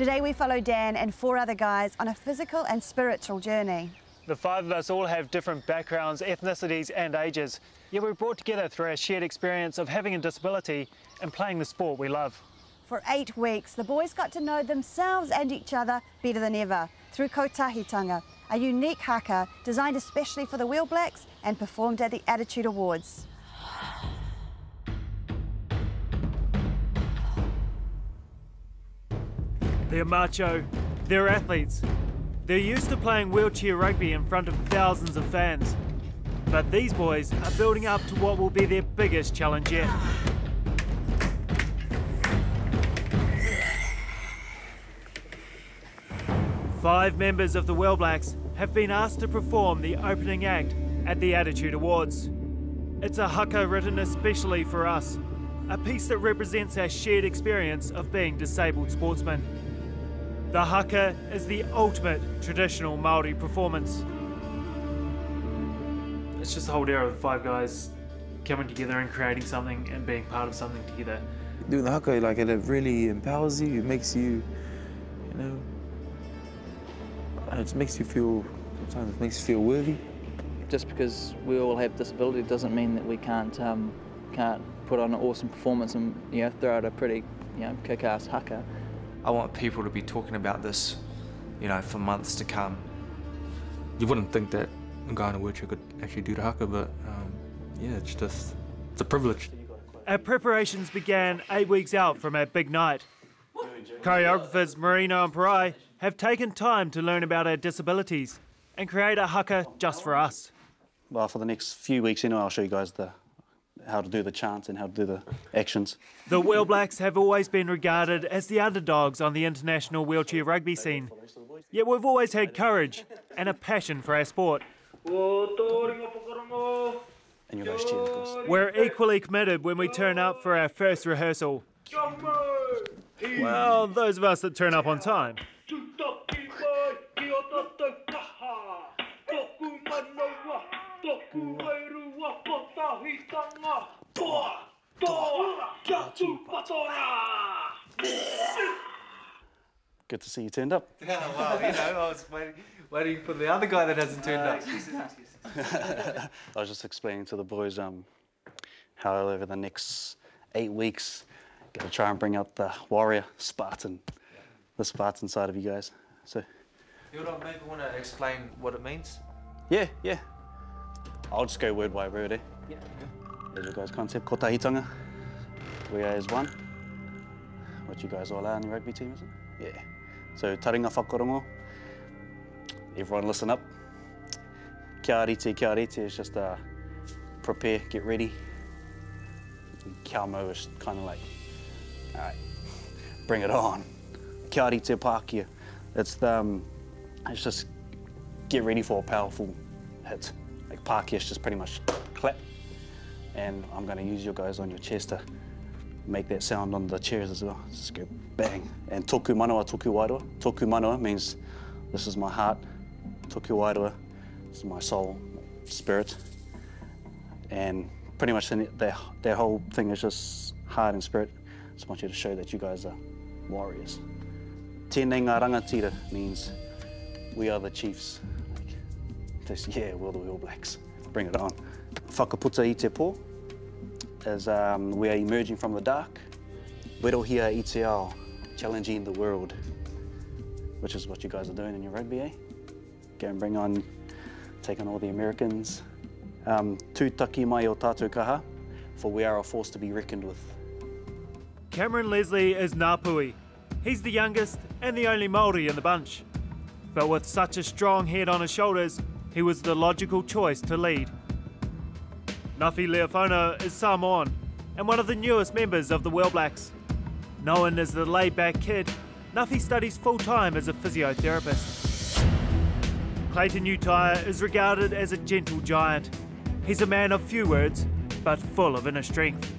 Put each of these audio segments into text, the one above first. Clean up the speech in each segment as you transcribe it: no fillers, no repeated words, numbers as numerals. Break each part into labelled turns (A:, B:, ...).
A: Today we follow Dan and 4 other guys on a physical and spiritual journey.
B: The 5 of us all have different backgrounds, ethnicities and ages, yet we're brought together through our shared experience of having a disability and playing the sport we love.
A: For 8 weeks, the boys got to know themselves and each other better than ever through Kotahitanga, a unique haka designed especially for the Wheel Blacks and performed at the Attitude Awards.
B: They're macho, they're athletes. They're used to playing wheelchair rugby in front of thousands of fans. But these boys are building up to what will be their biggest challenge yet. Five members of the Wheel Blacks have been asked to perform the opening act at the Attitude Awards. It's a haka written especially for us, a piece that represents our shared experience of being disabled sportsmen. The haka is the ultimate traditional Māori performance. It's just the whole idea of 5 guys coming together and creating something and being part of something together.
C: Doing the haka, like, it really empowers you. It makes you, it makes you feel, sometimes it makes you feel worthy.
D: Just because we all have disability doesn't mean that we can't put on an awesome performance and throw out a pretty kick-ass haka.
E: I want people to be talking about this, for months to come. You wouldn't think that a guy in a wheelchair could actually do the haka, but it's a privilege.
B: Our preparations began 8 weeks out from our big night. Choreographers Marino and Parai have taken time to learn about our disabilities and create a haka just for us.
F: Well, for the next few weeks, I'll show you guys how to do the chants and how to do the actions.
B: The Wheel Blacks have always been regarded as the underdogs on the international wheelchair rugby scene. Yet we've always had courage and a passion for our sport.
F: And you guys cheer, of course.
B: We're equally committed when we turn up for our first rehearsal. Well, those of us that turn up on time.
F: Good to see you turned up.
E: Oh, wow, I was waiting for the other guy that hasn't turned up.
F: I was just explaining to the boys how over the next 8 weeks, going to try and bring out the warrior Spartan, the Spartan side of you guys. So,
E: You maybe want to explain what it means?
F: Yeah. I'll just go word by word, eh?
D: Yeah.
F: There's your guys' concept, Kotahitanga. We are as one. What you guys all are in the rugby team, isn't it? Yeah. So, taringa whakarongo. Everyone listen up. Kia rite is just prepare, get ready. Kia mo is kind of like, all right, bring it on. Kia rite Pākehā. It's just get ready for a powerful hit. Like Pākehā is just pretty much clap. And I'm going to use your guys on your chest to make that sound on the chairs as well. Just go bang. And toku manawa, toku wairua. Toku manawa means this is my heart. Toku wairua, this is my soul, spirit. And pretty much their whole thing is just heart and spirit. Just want you to show that you guys are warriors. Tēnei ngā rangatira means we are the chiefs. We're the Wheel Blacks. Bring it on. Whakaputa i te pō is we are emerging from the dark. Werohia i te ao, challenging the world, which is what you guys are doing in your rugby, eh? Go and bring on, take on all the Americans. Tūtaki mai o tātou kaha, for we are a force to be reckoned with.
B: Cameron Leslie is Ngāpuhi. He's the youngest and the only Māori in the bunch. But with such a strong head on his shoulders, he was the logical choice to lead. Ngāwhi Leofona is Samoan and one of the newest members of the Wheel Blacks. Known as the laid-back kid, Ngāwhi studies full-time as a physiotherapist. Clayton Utai is regarded as a gentle giant. He's a man of few words, but full of inner strength.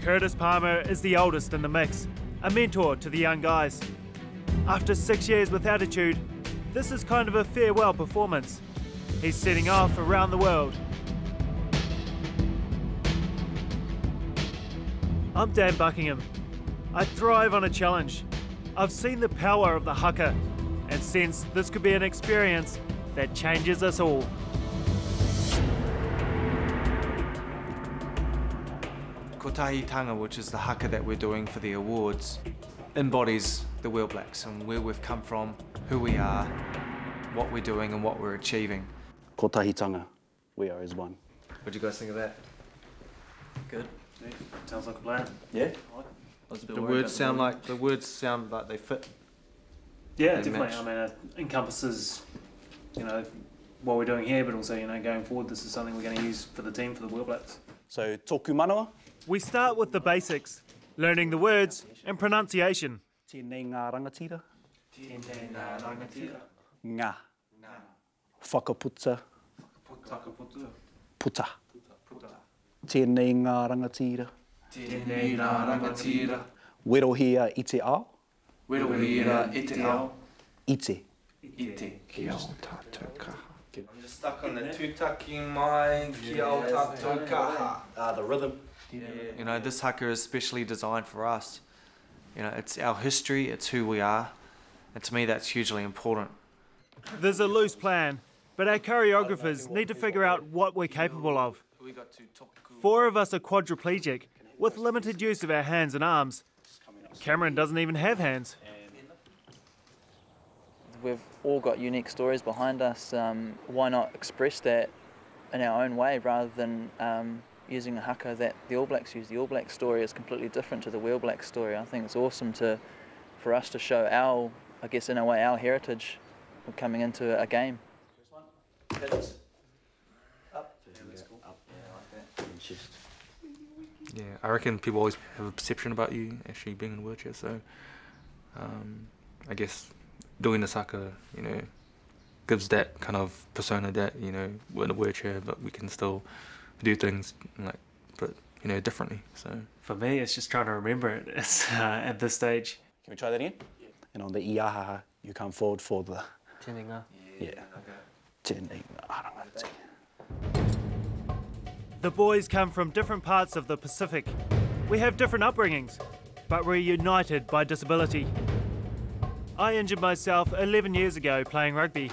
B: Curtis Palmer is the oldest in the mix, a mentor to the young guys. After 6 years with Attitude, this is kind of a farewell performance. He's setting off around the world. I'm Dan Buckingham, I thrive on a challenge. I've seen the power of the haka and sense this could be an experience that changes us all.
E: Kotahitanga, which is the haka that we're doing for the awards, embodies the Wheel Blacks and where we've come from, who we are, what we're doing and what we're achieving.
F: Kotahitanga, we are as one.
E: What do you guys think of that?
D: Good.
G: Yeah, sounds like a plan.
F: Yeah?
E: The words sound like they fit.
G: Yeah,
E: They
G: definitely.
E: match.
G: I mean, it encompasses, what we're doing here, but also, going forward, this is something we're going to use for the team, for the Wheel Blacks.
F: So, tōku manawa.
B: We start with the basics, learning the words and pronunciation.
F: Tēnei ngā rangatira. Ngā. Whakaputa. Puta. Tēnei ngā rangatira. Werohia i te ao. Ite.
E: I'm just stuck on the tūtaki mai ki ao tātou kaha.
F: The rhythm.
E: This haka is specially designed for us. It's our history, it's who we are, and to me that's hugely important.
B: There's a loose plan, but our choreographers need to figure out what we're capable of. 4 of us are quadriplegic, with limited use of our hands and arms. Cameron doesn't even have hands.
D: We've all got unique stories behind us. Why not express that in our own way rather than using a haka that the All Blacks use? The All Blacks story is completely different to the Wheel Blacks story. I think it's awesome for us to show our, in a way, our heritage coming into a game.
E: Yeah, I reckon people always have a perception about you actually being in a wheelchair, so I guess doing this haka, gives that kind of persona that, we're in a wheelchair but we can still do things differently. So
G: For me, it's just trying to remember it at this stage.
F: Can we try that again? And on the iahaha, you come forward for the...
E: tēnei ngā.
F: Yeah. Tēnei ngā rangatira.
B: The boys come from different parts of the Pacific. We have different upbringings, but we're united by disability. I injured myself 11 years ago playing rugby.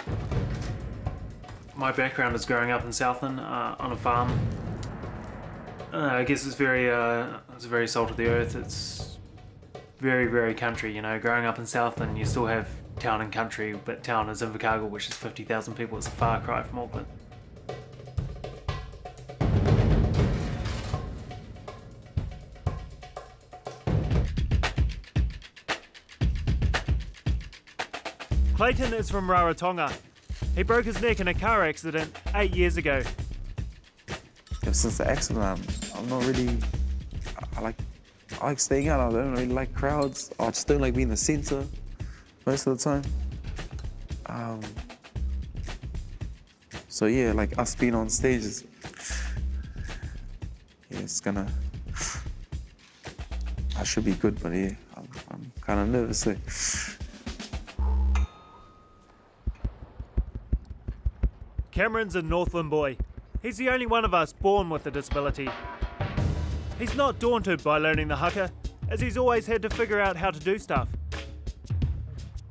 G: My background is growing up in Southland on a farm. I guess it's very salt of the earth. It's very, very country. Growing up in Southland, you still have town and country, but town is Invercargill, which is 50,000 people. It's a far cry from Auckland.
B: Clayton is from Rarotonga. He broke his neck in a car accident 8 years ago.
C: Since the accident, I'm not really... I like staying out. I don't really like crowds. I just don't like being the centre most of the time. So yeah, us being on stages, yeah, it's gonna... I should be good, but yeah, I'm kind of nervous. So.
B: Cameron's a Northland boy. He's the only one of us born with a disability. He's not daunted by learning the haka, as he's always had to figure out how to do stuff.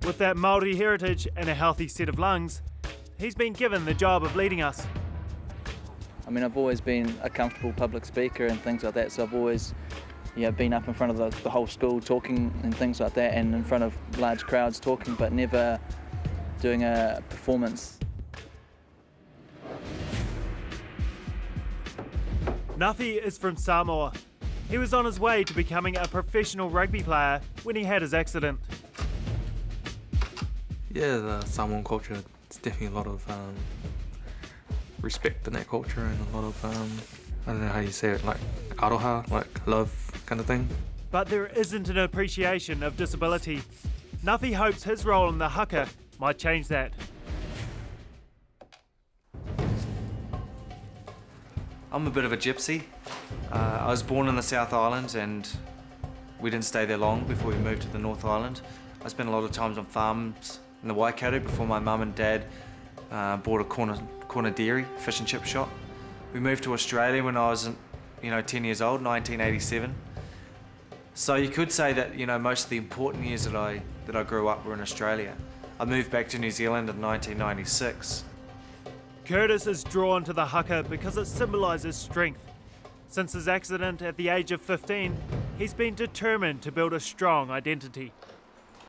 B: With that Māori heritage and a healthy set of lungs, he's been given the job of leading us.
D: I've always been a comfortable public speaker and things like that, so I've always been up in front of the whole school talking and things like that, and in front of large crowds talking, but never doing a performance.
B: Nafi is from Samoa. He was on his way to becoming a professional rugby player when he had his accident.
E: Yeah, the Samoan culture, it's definitely a lot of respect in that culture and a lot of, I don't know how you say it, aroha, love kind of thing.
B: But there isn't an appreciation of disability. Nafi hopes his role in the haka might change that.
E: I'm a bit of a gypsy. I was born in the South Island and we didn't stay there long before we moved to the North Island. I spent a lot of times on farms in the Waikato before my mum and dad bought a corner dairy, fish and chip shop. We moved to Australia when I was 10 years old, 1987.
H: So you could say that, you know, most of the important years that I grew up were in Australia. I moved back to New Zealand in 1996.
B: Curtis is drawn to the haka because it symbolises strength. Since his accident at the age of 15, he's been determined to build a strong identity.